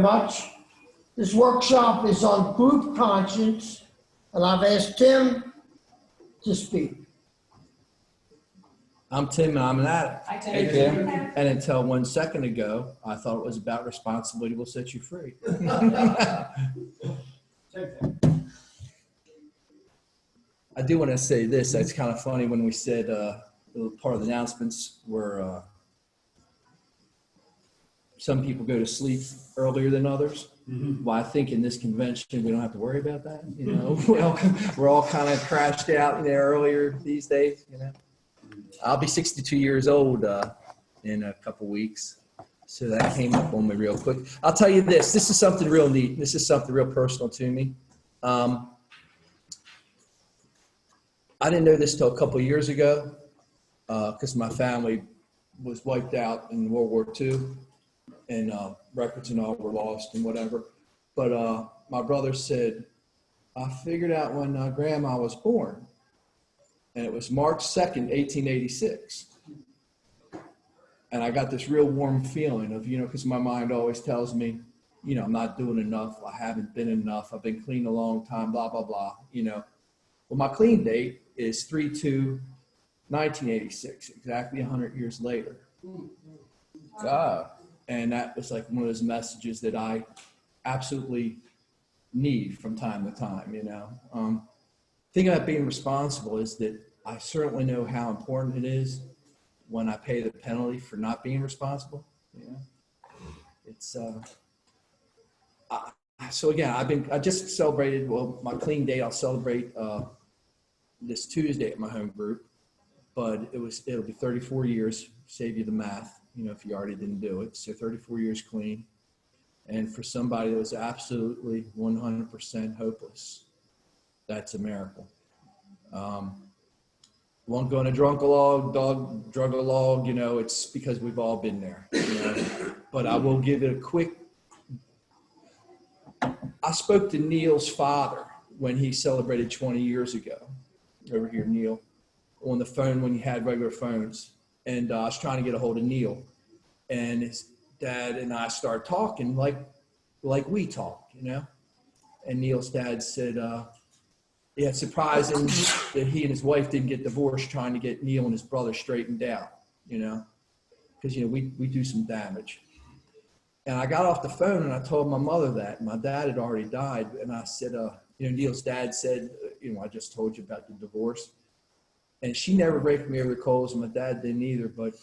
Much. This workshop is on group conscience, and I've asked Tim to speak. I'm Tim, and I'm an addict. Hi, Tim. Hey, Tim. And until 1 second ago, I thought it was about responsibility will set you free. I do want to say this. It's kind of funny when we said part of the announcements were some people go to sleep earlier than others. Mm-hmm. Well, I think in this convention, we don't have to worry about that. You know, we're all kind of crashed out earlier these days. You know, I'll be 62 years old in a couple weeks. So that came up on me real quick. I'll tell you this. This is something real neat. This is something real personal to me. I didn't know this till a couple of years ago because my family was wiped out in World War II. And records and all were lost and whatever. But my brother said, I figured out when Grandma was born. And it was March 2nd, 1886. And I got this real warm feeling of, because my mind always tells me, I'm not doing enough. I haven't been enough. I've been clean a long time, blah, blah, blah, Well, my clean date is 3/2/1986, exactly 100 years later. God. And that was like one of those messages that I absolutely need from time to time, Thing about being responsible is that I certainly know how important it is when I pay the penalty for not being responsible. It's, so again, I just celebrated, my clean day. I'll celebrate this Tuesday at my home group, but it'll be 34 years, save you the math. If you already didn't do it. So 34 years clean. And for somebody that was absolutely 100% hopeless, that's a miracle. Won't go in a drug-a-log, it's because we've all been there. But I will give it a quick. I spoke to Neil's father when he celebrated 20 years ago. Over here, Neil, on the phone when he had regular phones. And I was trying to get a hold of Neil, and his dad and I started talking like we talk, And Neil's dad said, yeah, it's surprising that he and his wife didn't get divorced trying to get Neil and his brother straightened out, because, we do some damage. And I got off the phone and I told my mother that. My dad had already died. And I said, Neil's dad said, I just told you about the divorce. And she never raked me over the coals, and my dad didn't either. But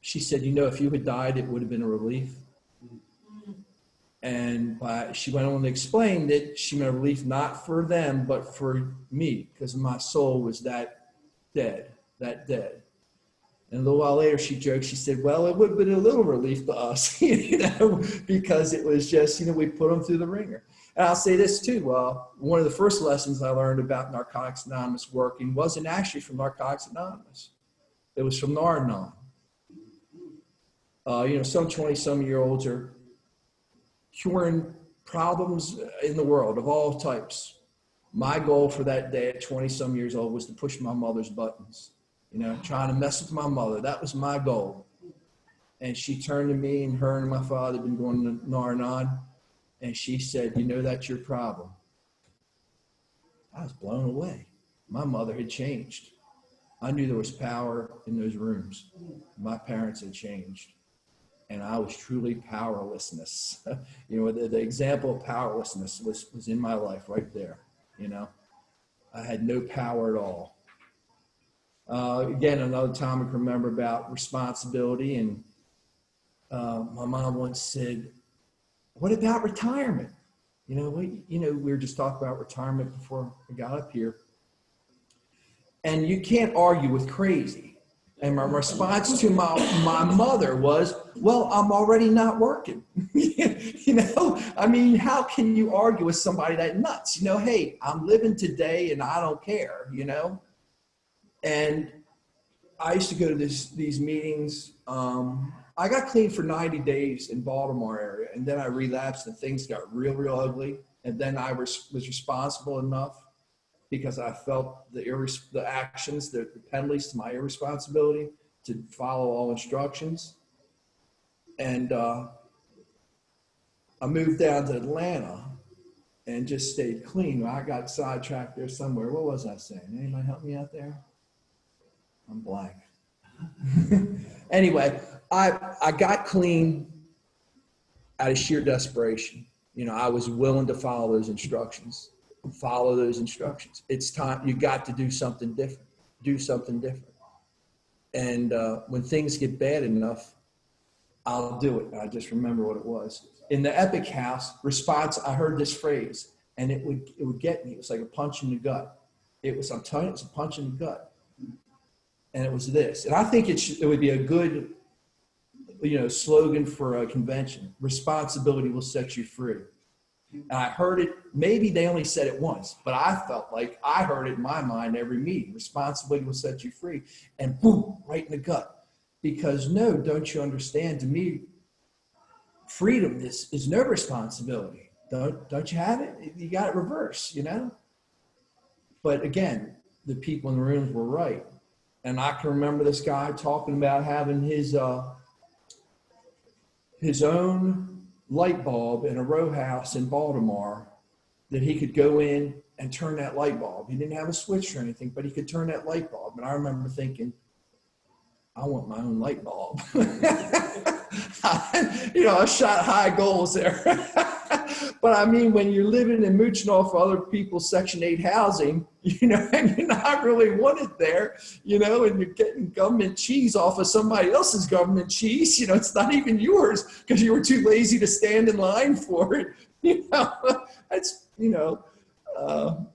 she said, if you had died, it would have been a relief. And she went on to explain that she meant a relief not for them, but for me, because my soul was that dead. And a little while later, she joked. She said, well, it would have been a little relief to us, because it was just, we put them through the ringer. And I'll say this too, one of the first lessons I learned about Narcotics Anonymous working wasn't actually from Narcotics Anonymous. It was from Nar-Anon. Some 20-some-year-olds are curing problems in the world of all types. My goal for that day at 20-some years old was to push my mother's buttons, trying to mess with my mother. That was my goal. And she turned to me, and her and my father had been going to Nar-Anon. And she said, that's your problem. I was blown away. My mother had changed. I knew there was power in those rooms. My parents had changed. And I was truly powerlessness. The example of powerlessness was in my life right there. I had no power at all. Again, another time I can remember about responsibility. And my mom once said, what about retirement? We were just talking about retirement before I got up here. And you can't argue with crazy. And my response to my mother was, well, I'm already not working. How can you argue with somebody that nuts? Hey, I'm living today and I don't care, And I used to go to these meetings. I got clean for 90 days in Baltimore area, and then I relapsed and things got real, real ugly. And then I was responsible enough because I felt the actions, the penalties to my irresponsibility to follow all instructions. And I moved down to Atlanta and just stayed clean. I got sidetracked there somewhere. What was I saying? Anybody help me out there? I'm blank. Anyway, I got clean out of sheer desperation. You know, I was willing to follow those instructions. Follow those instructions. It's time. You got to do something different. Do something different. And when things get bad enough, I'll do it. I just remember what it was. In the Epic House response, I heard this phrase, and it would get me. It was like a punch in the gut. I'm telling you, it's a punch in the gut. And it was this. And I think it would be a good, slogan for a convention. Responsibility will set you free. And I heard it, maybe they only said it once, but I felt like I heard it in my mind every meeting. Responsibility will set you free. And boom, right in the gut. Because no, don't you understand? To me, freedom is no responsibility. Don't you have it? You got it reversed, But again, the people in the rooms were right. And I can remember this guy talking about having his own light bulb in a row house in Baltimore that he could go in and turn that light bulb. He didn't have a switch or anything, but he could turn that light bulb. And I remember thinking, I want my own light bulb. I shot high goals there. But I mean, when you're living and mooching off other people's Section 8 housing, and you're not really wanted there, and you're getting government cheese off of somebody else's government cheese, it's not even yours because you were too lazy to stand in line for it. That's, oh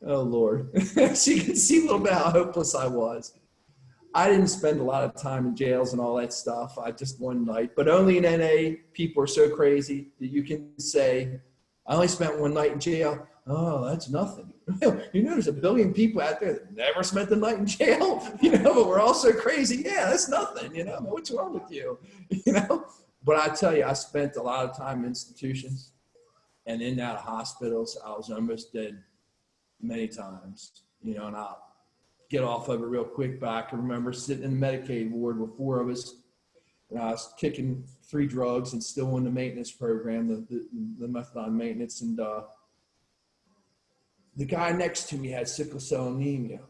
Lord. So you can see a little bit how hopeless I was. I didn't spend a lot of time in jails and all that stuff. I just one night, but only in NA, people are so crazy that you can say, I only spent one night in jail. Oh, that's nothing. There's a billion people out there that never spent the night in jail, but we're all so crazy. Yeah, that's nothing, what's wrong with you, But I tell you, I spent a lot of time in institutions and in and out of hospitals. I was almost dead many times, and I'll get off of it real quick, but I can remember sitting in the Medicaid ward with 4 of us, and I was kicking 3 drugs and still in the maintenance program, the methadone maintenance, and the guy next to me had sickle cell anemia,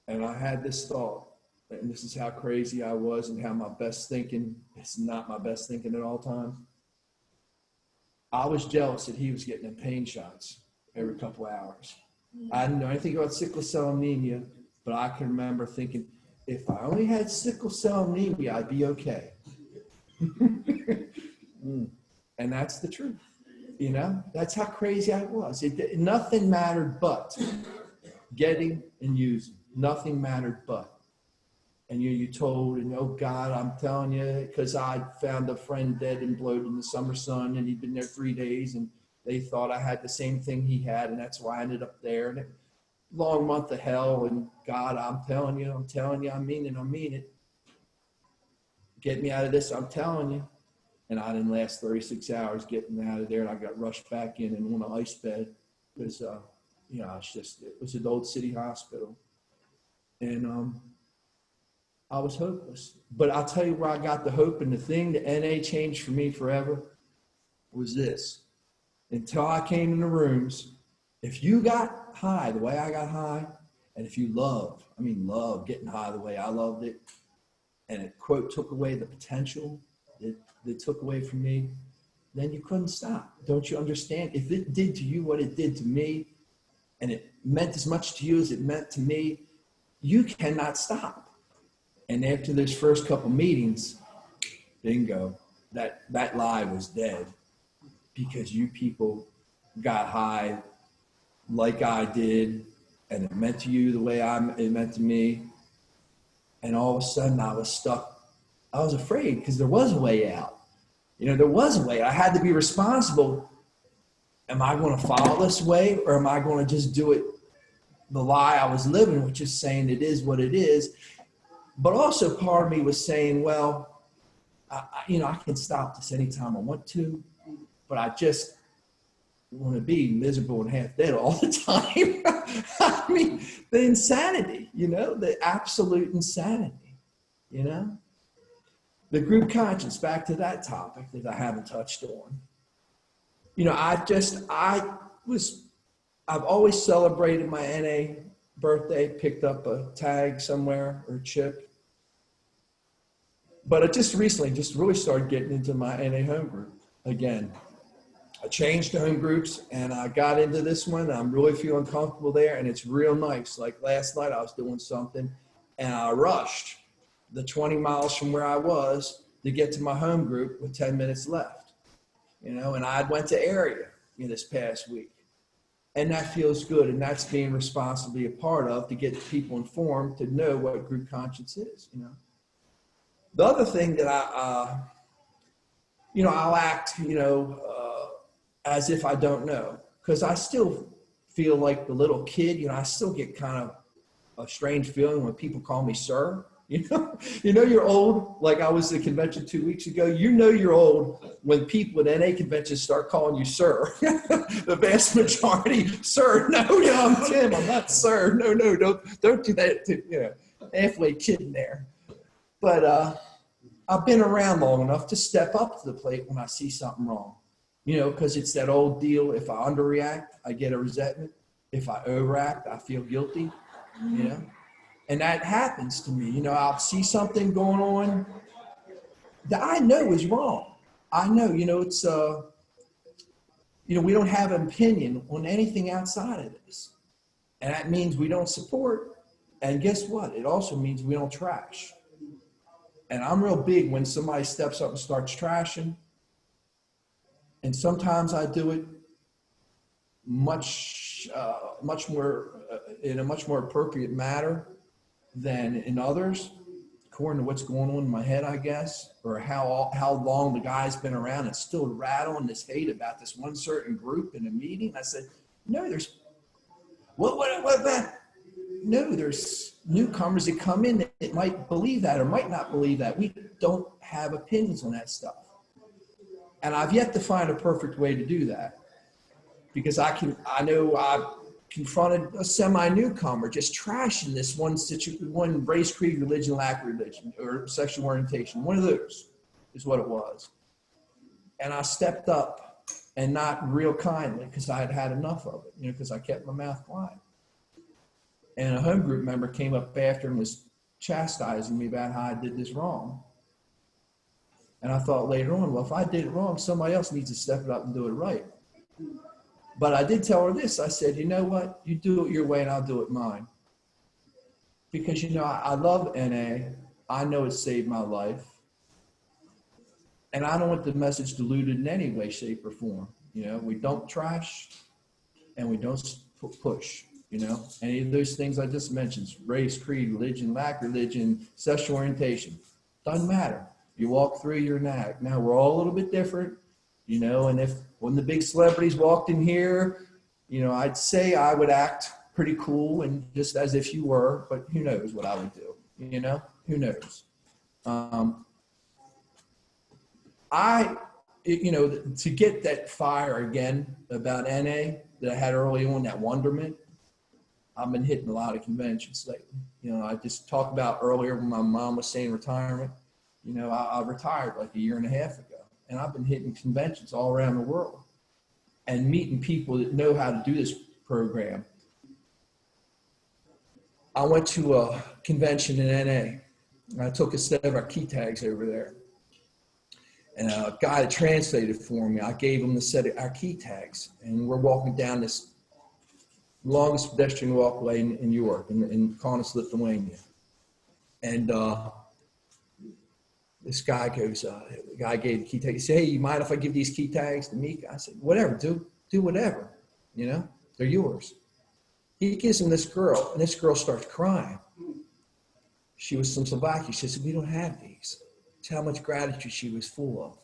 and I had this thought, and this is how crazy I was and how my best thinking is not my best thinking at all times. I was jealous that he was getting them pain shots every couple hours. I didn't know anything about sickle cell anemia, but I can remember thinking, if I only had sickle cell anemia, I'd be okay. And that's the truth. That's how crazy I was. Nothing mattered but getting and using. Nothing mattered but. And you told, oh God, I'm telling you, because I found a friend dead and bloated in the summer sun, and he'd been there 3 days, and they thought I had the same thing he had, and that's why I ended up there. And long month of hell, and God, I'm telling you, I mean it. Get me out of this, I'm telling you. And I didn't last 36 hours getting out of there, and I got rushed back in and on an ice bed because, it was an old city hospital. And I was hopeless. But I'll tell you where I got the hope, and the thing that NA changed for me forever was this. Until I came in the rooms, if you got high the way I got high, and if you loved getting high the way I loved it, and it, quote, took away the potential that took away from me, then you couldn't stop. Don't you understand? If it did to you what it did to me, and it meant as much to you as it meant to me, you cannot stop. And after those first couple meetings, bingo, that lie was dead. Because you people got high like I did, and it meant to you the way it meant to me. And all of a sudden I was stuck. I was afraid because there was a way out. There was a way. I had to be responsible. Am I going to follow this way, or am I going to just do it the lie I was living, which is saying it is what it is? But also part of me was saying, well, I can stop this anytime I want to. But I just want to be miserable and half dead all the time. I mean, the insanity, the absolute insanity, The group conscience, back to that topic that I haven't touched on. You know, I've always celebrated my NA birthday, picked up a tag somewhere or a chip. But I just recently really started getting into my NA home group again. I changed home groups and I got into this one. I'm really feeling comfortable there and it's real nice. Like last night I was doing something and I rushed the 20 miles from where I was to get to my home group with 10 minutes left, you know, and I went to area this past week. And that feels good. And that's being responsibly a part of to get people informed to know what group conscience is, you know. The other thing that I'll act, as if I don't know, because I still feel like the little kid, I still get kind of a strange feeling when people call me sir, you're old. Like I was at the convention 2 weeks ago, you're old when people at NA conventions start calling you sir. The vast majority, sir, no, I'm Tim, I'm not sir. No, don't do that to, halfway kid in there. But I've been around long enough to step up to the plate when I see something wrong, because it's that old deal. If I underreact, I get a resentment. If I overact, I feel guilty, and that happens to me. I'll see something going on that I know is wrong. I know, it's, we don't have an opinion on anything outside of this. And that means we don't support. And guess what? It also means we don't trash. And I'm real big when somebody steps up and starts trashing. And sometimes I do it much more in a much more appropriate manner than in others, according to what's going on in my head, I guess, or how long the guy's been around and still rattling this hate about this one certain group in a meeting. I said, no, there's what about? No, there's newcomers that come in that might believe that or might not believe that. We don't have opinions on that stuff. And I've yet to find a perfect way to do that, because I know I've confronted a semi-newcomer just trashing this one race, creed, religion, lack of religion, or sexual orientation. One of those is what it was. And I stepped up, and not real kindly, because I had had enough of it, because I kept my mouth quiet. And a home group member came up after and was chastising me about how I did this wrong. And I thought later on, well, if I did it wrong, somebody else needs to step it up and do it right. But I did tell her this. I said, you know what? You do it your way and I'll do it mine. Because, I love NA. I know it saved my life. And I don't want the message diluted in any way, shape, or form. We don't trash and we don't push. Any of those things I just mentioned, race, creed, religion, lack religion, sexual orientation, doesn't matter. You walk through your nag. Now we're all a little bit different, and when the big celebrities walked in here, I'd say I would act pretty cool and just as if you were, but who knows what I would do, who knows? To get that fire again about NA that I had early on, that wonderment, I've been hitting a lot of conventions lately. I just talked about earlier when my mom was saying retirement. I retired like a year and a half ago, and I've been hitting conventions all around the world and meeting people that know how to do this program. I went to a convention in NA, and I took a set of our key tags over there. And a guy that translated for me, I gave him the set of our key tags, and we're walking down this longest pedestrian walkway in Europe, in Kaunas, Lithuania. And this guy goes, the guy gave the key tag. He said, hey, you mind if I give these key tags to Mika? I said, whatever, do whatever, they're yours. He gives him this girl, and this girl starts crying. She was from Slovakia. She said, we don't have these. That's how much gratitude she was full of.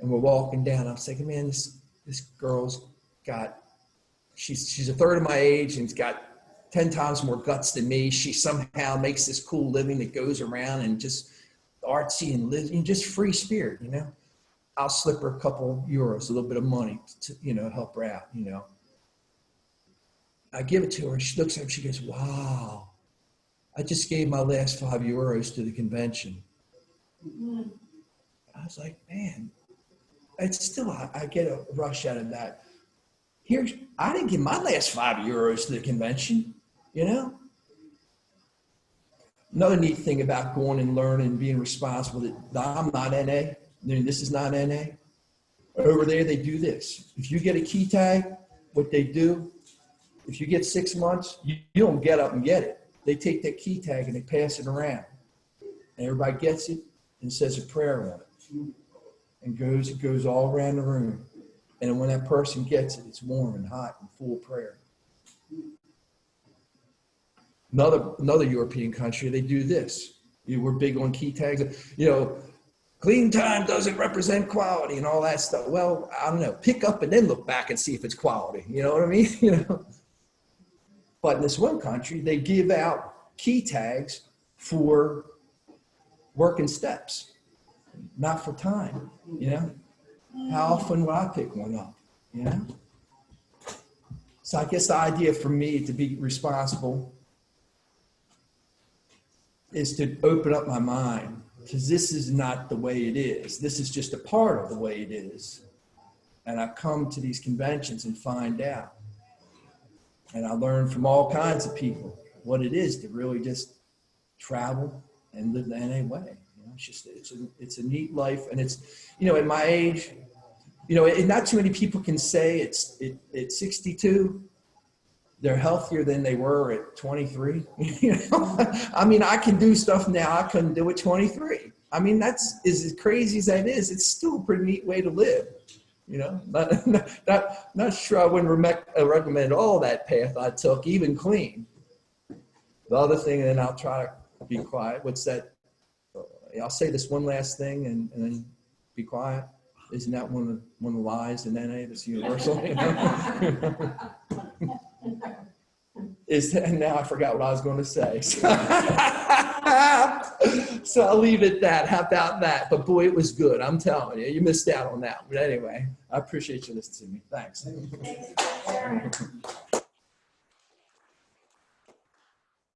And we're walking down. I'm thinking, man, this girl's got, she's a third of my age and has got 10 times more guts than me. She somehow makes this cool living that goes around and just artsy and lives and just free spirit, I'll slip her a couple euros, a little bit of money to, help her out, I give it to her. She looks at me, she goes, wow, I just gave my last €5 to the convention. I was like, man, it's still, I get a rush out of that. I didn't give my last €5 to the convention, you know? Another neat thing about going and learning and being responsible that I'm not NA, this is not NA. Over there, they do this. If you get a key tag, what they do, if you get 6 months, you don't get up and get it. They take that key tag and they pass it around. And everybody gets it and says a prayer on it. And it goes all around the room. And when that person gets it, it's warm and hot and full of prayer. Another European country, they do this. We're big on key tags. Clean time doesn't represent quality and all that stuff. Well, I don't know. Pick up and then look back and see if it's quality. You know what I mean? But in this one country, they give out key tags for working steps, not for time. How often would I pick one up? So I guess the idea for me to be responsible is to open up my mind, because this is not the way it is. This is just a part of the way it is. And I come to these conventions and find out. And I learn from all kinds of people what it is to really just travel and live the NA way. It's a neat life. And it's, at my age, not too many people can say at 62, they're healthier than they were at 23. I mean, I can do stuff now I couldn't do at 23. I mean, that's as crazy as that is. It's still a pretty neat way to live. Not sure I wouldn't recommend all that path I took, even clean. The other thing, and then I'll try to be quiet. What's that? I'll say this one last thing and then be quiet. Isn't that one of the lies in NA that's universal? And now I forgot what I was going to say. So I'll leave it at that. How about that? But boy, it was good. I'm telling you, you missed out on that. But anyway, I appreciate you listening to me. Thanks.